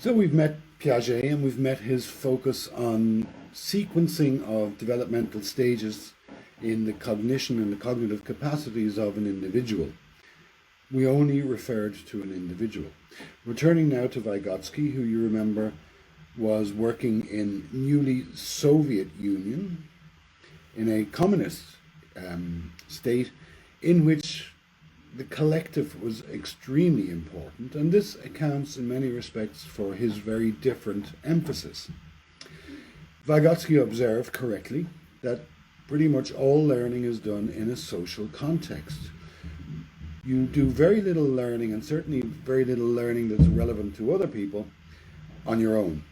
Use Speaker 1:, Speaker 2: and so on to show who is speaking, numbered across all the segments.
Speaker 1: So we've met Piaget and we've met his focus on sequencing of developmental stages in the cognition and the cognitive capacities of an individual. We only referred to an individual. Returning now to Vygotsky, who you remember was working in newly Soviet Union, in a communist state in which the collective was extremely important, and this accounts in many respects for his very different emphasis. Vygotsky observed correctly that pretty much all learning is done in a social context. You do very little learning, and certainly very little learning that's relevant to other people, on your own.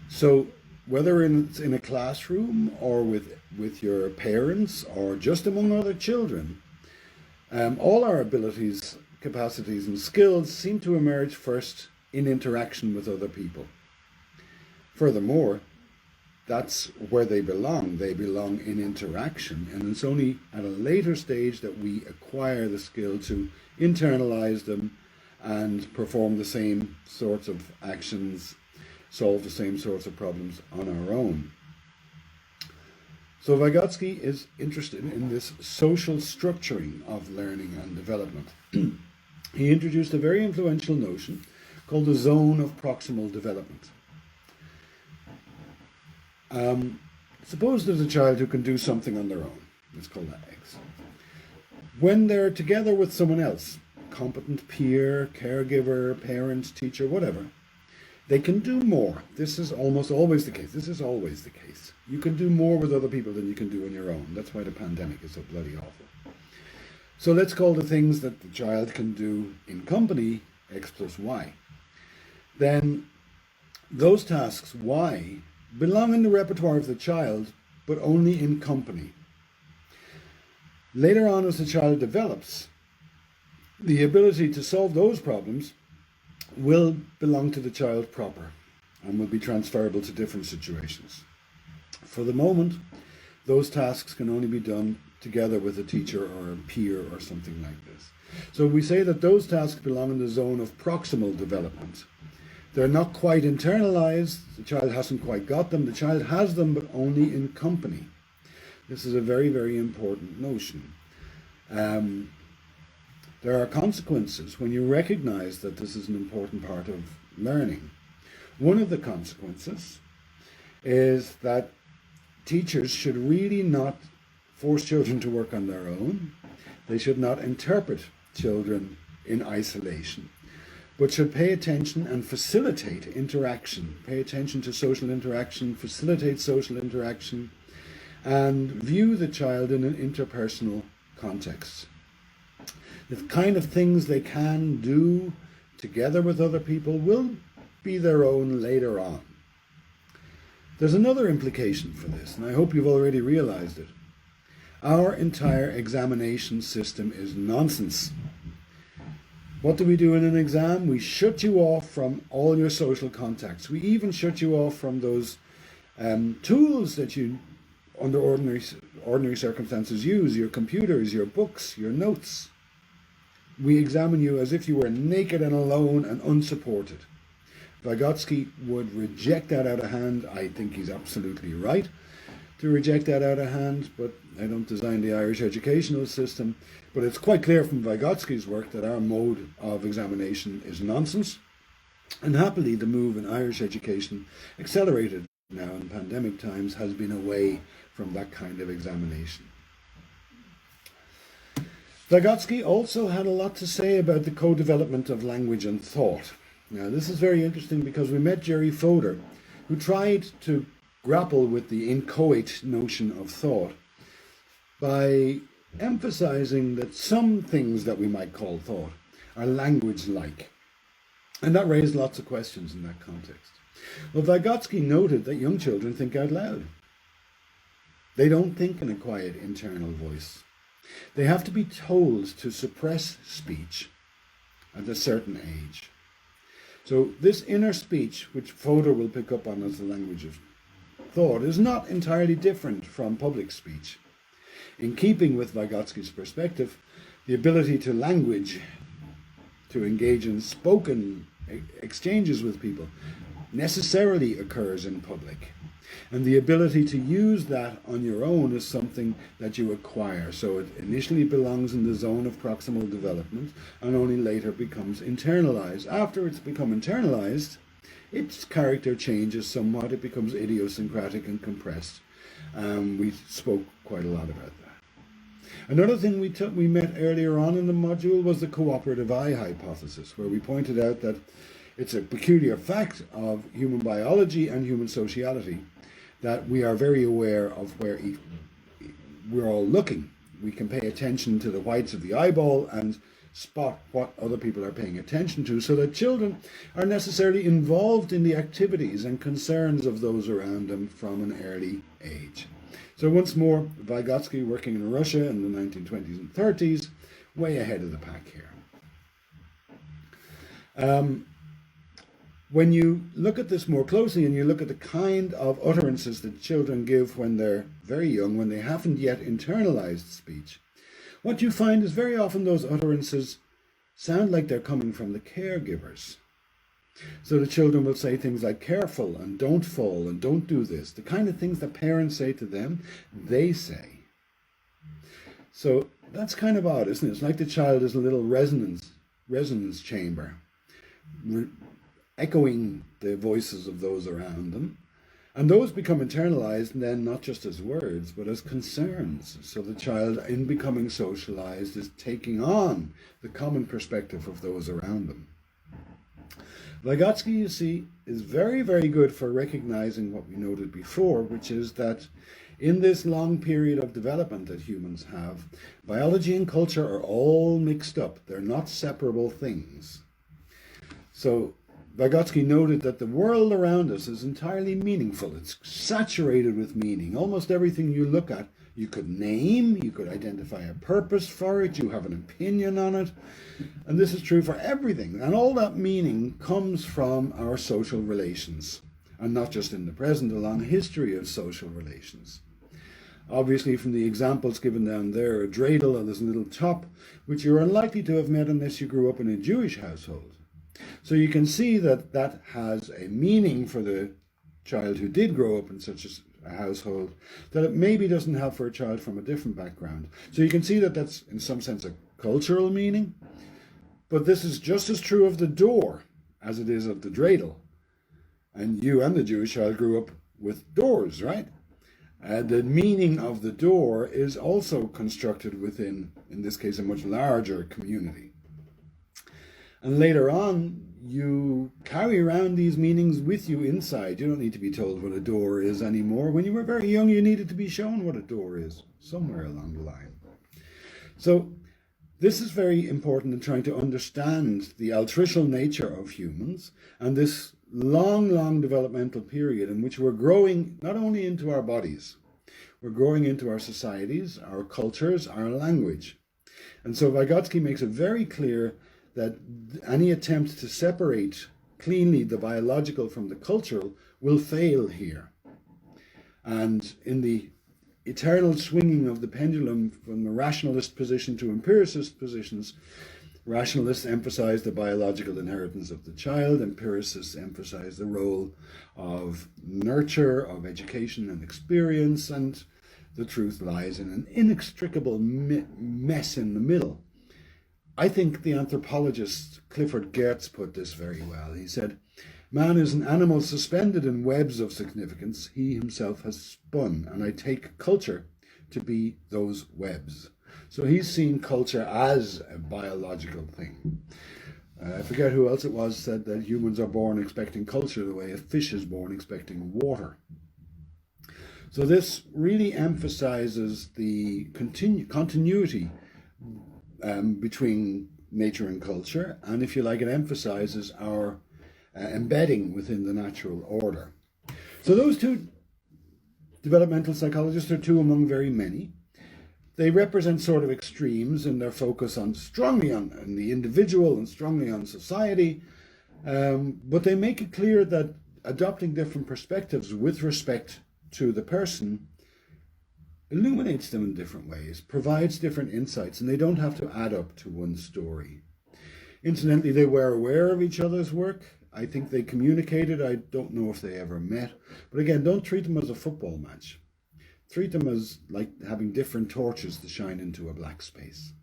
Speaker 1: So whether it's in a classroom or with your parents or just among other children, all our abilities, capacities and skills seem to emerge first in interaction with other people. Furthermore, that's where they belong. They belong in interaction, and it's only at a later stage that we acquire the skill to internalize them and perform the same sorts of actions, solve the same sorts of problems on our own. So Vygotsky is interested in this social structuring of learning and development. He introduced a very influential notion called the zone of proximal development. Suppose there's a child who can do something on their own. Let's call that X. When they're together with someone else, competent peer, caregiver, parent, teacher, whatever, they can do more. This is almost always the case. This is always the case. You can do more with other people than you can do on your own. That's why the pandemic is so bloody awful. So let's call the things that the child can do in company X plus Y. Then those tasks Y belong in the repertoire of the child, but only in company. Later on, as the child develops, the ability to solve those problems will belong to the child proper and will be transferable to different situations. For the moment, those tasks can only be done together with a teacher or a peer or something like this. So we say that those tasks belong in the zone of proximal development. They're not quite internalized, the child hasn't quite got them, the child has them, but only in company. This is a very, very important notion. There are consequences when you recognize that this is an important part of learning. One of the consequences is that teachers should really not force children to work on their own. They should not interpret children in isolation, but should pay attention and facilitate interaction, pay attention to social interaction, facilitate social interaction, and view the child in an interpersonal context. The kind of things they can do together with other people will be their own later on. There's another implication for this, and I hope you've already realized it. Our entire examination system is nonsense. What do we do in an exam? We shut you off from all your social contacts. We even shut you off from those tools that you, under ordinary circumstances, use, your computers, your books, your notes. We examine you as if you were naked and alone and unsupported. Vygotsky would reject that out of hand. I think he's absolutely right to reject that out of hand, but I don't design the Irish educational system. But it's quite clear from Vygotsky's work that our mode of examination is nonsense. And happily, the move in Irish education, accelerated now in pandemic times, has been away from that kind of examination. Vygotsky also had a lot to say about the co-development of language and thought. Now, this is very interesting because we met Jerry Fodor, who tried to grapple with the inchoate notion of thought by emphasizing that some things that we might call thought are language-like. And that raised lots of questions in that context. Well, Vygotsky noted that young children think out loud. They don't think in a quiet internal voice. They have to be told to suppress speech at a certain age. So this inner speech, which Fodor will pick up on as the language of thought, is not entirely different from public speech. In keeping with Vygotsky's perspective, the ability to language, to engage in spoken exchanges with people necessarily occurs in public. And the ability to use that on your own is something that you acquire. So it initially belongs in the zone of proximal development and only later becomes internalized. After it's become internalized, its character changes somewhat. It becomes idiosyncratic and compressed. We spoke quite a lot about that. Another thing we met earlier on in the module was the cooperative I hypothesis, where we pointed out that it's a peculiar fact of human biology and human sociality that we are very aware of where we're all looking. We can pay attention to the whites of the eyeball and spot what other people are paying attention to, so that children are necessarily involved in the activities and concerns of those around them from an early age. So once more, Vygotsky, working in Russia in the 1920s and 30s, way ahead of the pack here. When you look at this more closely and you look at the kind of utterances that children give when they're very young, when they haven't yet internalized speech, what you find is very often those utterances sound like they're coming from the caregivers. So the children will say things like careful and don't fall and don't do this. The kind of things that parents say to them, they say. So that's kind of odd, isn't it? It's like the child is a little resonance chamber, echoing the voices of those around them. And those become internalized then not just as words, but as concerns. So the child, in becoming socialized, is taking on the common perspective of those around them. Vygotsky, you see, is very, very good for recognizing what we noted before, which is that in this long period of development that humans have, biology and culture are all mixed up. They're not separable things. So Vygotsky noted that the world around us is entirely meaningful. It's saturated with meaning. Almost everything you look at, you could name, you could identify a purpose for it, you have an opinion on it. And this is true for everything. And all that meaning comes from our social relations, and not just in the present, a long history of social relations. Obviously, from the examples given down there, a dreidel on this little top, which you're unlikely to have met unless you grew up in a Jewish household. So you can see that that has a meaning for the child who did grow up in such a household that it maybe doesn't have for a child from a different background. So you can see that that's in some sense a cultural meaning, but this is just as true of the door as it is of the dreidel. And you and the Jewish child grew up with doors, right? The meaning of the door is also constructed within, in this case, a much larger community. And later on, you carry around these meanings with you inside. You don't need to be told what a door is anymore. When you were very young, you needed to be shown what a door is, somewhere along the line. So this is very important in trying to understand the altricial nature of humans and this long, long developmental period in which we're growing not only into our bodies, we're growing into our societies, our cultures, our language. And so Vygotsky makes it very clear that any attempt to separate cleanly the biological from the cultural will fail here. And in the eternal swinging of the pendulum from the rationalist position to empiricist positions, rationalists emphasize the biological inheritance of the child, empiricists emphasize the role of nurture, of education and experience, and the truth lies in an inextricable mess in the middle. I think the anthropologist Clifford Geertz put this very well. He said, "Man is an animal suspended in webs of significance he himself has spun, and I take culture to be those webs." So he's seen culture as a biological thing. I forget who else it was said that humans are born expecting culture the way a fish is born expecting water. So this really emphasizes the continuity between nature and culture, and if you like, it emphasizes our embedding within the natural order. So those two developmental psychologists are two among very many. They represent sort of extremes in their focus on strongly on the individual and strongly on society, but they make it clear that adopting different perspectives with respect to the person illuminates them in different ways, provides different insights, and they don't have to add up to one story. Incidentally, they were aware of each other's work. I think they communicated. I don't know if they ever met. But again, don't treat them as a football match. Treat them as like having different torches to shine into a black space.